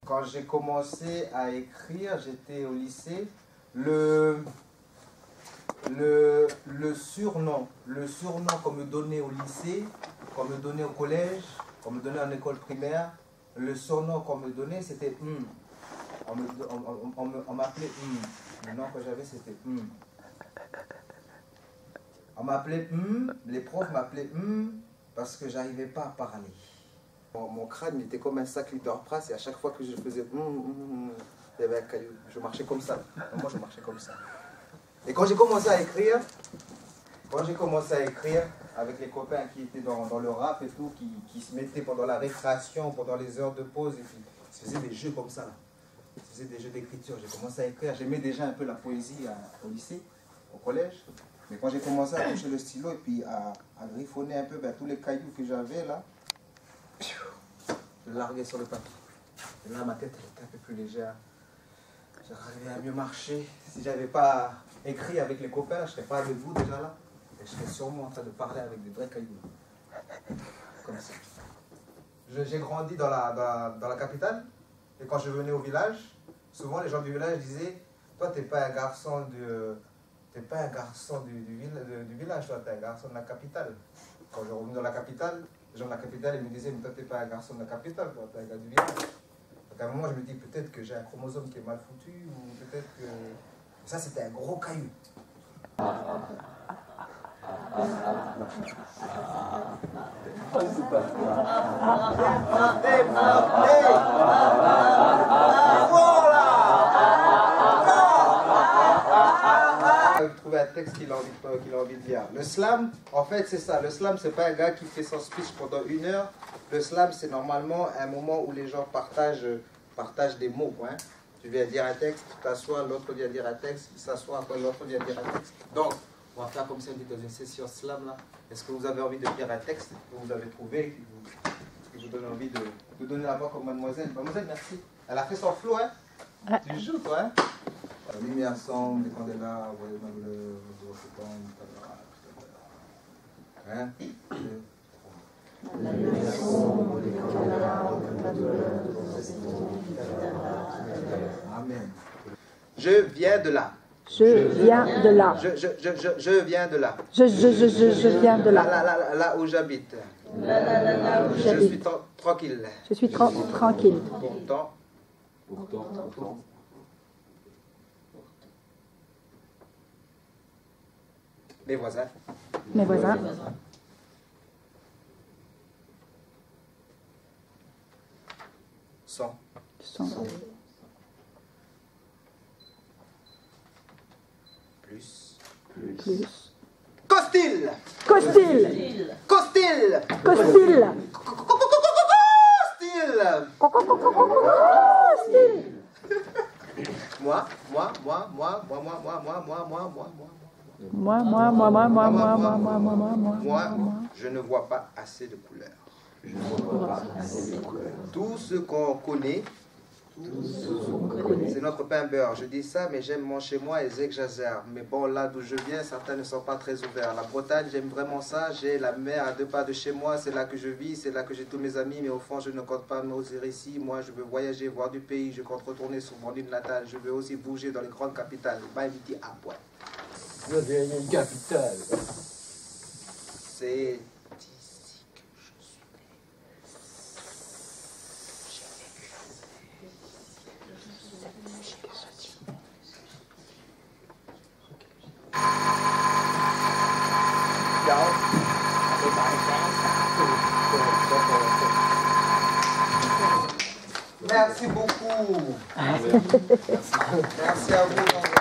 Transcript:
quand j'ai commencé à écrire, j'étais au lycée, le surnom qu'on me donnait au lycée, qu'on me donnait au collège, qu'on me donnait en école primaire, le surnom qu'on me donnait, c'était on m'appelait Le nom que j'avais, c'était On m'appelait les profs m'appelaient parce que j'arrivais pas à parler. Mon crâne était comme un sac Litter-Pras et à chaque fois que je faisais il y avait un caillou. Je marchais comme ça. Moi, je marchais comme ça. Et quand j'ai commencé à écrire, avec les copains qui étaient dans le rap et tout, qui se mettaient pendant la récréation, pendant les heures de pause, et puis ils se faisaient des jeux comme ça. Là. Ils faisaient des jeux d'écriture. J'ai commencé à écrire. J'aimais déjà un peu la poésie au lycée, au collège. Mais quand j'ai commencé à toucher le stylo et puis à griffonner un peu tous les cailloux que j'avais là, je larguais sur le papier. Et là, ma tête elle était un peu plus légère. J'arrivais à mieux marcher. Si je n'avais pas écrit avec les copains, je ne serais pas avec vous déjà là. Et je serais sûrement en train de parler avec des vrais cailloux. Comme ça. J'ai grandi dans la capitale. Et quand je venais au village, souvent les gens du village disaient « Toi, tu n'es pas un garçon du village, toi, tu es un garçon de la capitale. » Quand je revenais dans la capitale, les gens de la capitale ils me disaient « Mais toi, tu n'es pas un garçon de la capitale, toi, tu es un gars du village. » Donc à un moment, je me dis peut-être que j'ai un chromosome qui est mal foutu, ou peut-être que... Ça, c'était un gros caillou. Trouver un texte qu'il a envie de lire. Le slam, en fait, c'est ça. Le slam, c'est pas un gars qui fait son speech pendant 1 heure. Le slam, c'est normalement un moment où les gens partagent des mots. Hein. Tu viens dire un texte, tu t'assois, l'autre vient dire un texte, il s'assoit, après l'autre vient dire un texte. Donc, on va faire comme si on était dans une session slam là. Est-ce que vous avez envie de lire un texte que vous avez trouvé, qui vous donne envie de donner la voix comme mademoiselle? Mademoiselle, merci. Elle a fait son flow, hein? Ouais. Tu joues, toi, hein? La lumière sombre, des candélabres, voyez ma douleur, hein? La lumière sombre, des candélabres, ma douleur, Amen. Je viens de là. Je viens de là. Je viens de là. Je viens de là. Là où j'habite. Je suis tranquille. Je suis tranquille. Pourtant. Mes voisins. Sont. Plus. Costil. Moi, je ne vois pas assez de couleurs. Tout ce qu'on connaît, c'est notre pain beurre. Je dis ça, mais j'aime mon chez moi et j'exagère. Mais bon, là d'où je viens, certains ne sont pas très ouverts. La Bretagne, j'aime vraiment ça. J'ai la mer à 2 pas de chez moi. C'est là que je vis, c'est là que j'ai tous mes amis. Mais au fond, je ne compte pas m'oser ici. Moi, je veux voyager, voir du pays. Je compte retourner sur mon île natale. Je veux aussi bouger dans les grandes capitales. M'inviter à boire. Vous avez une capitale. C'est... Merci beaucoup. Merci à vous.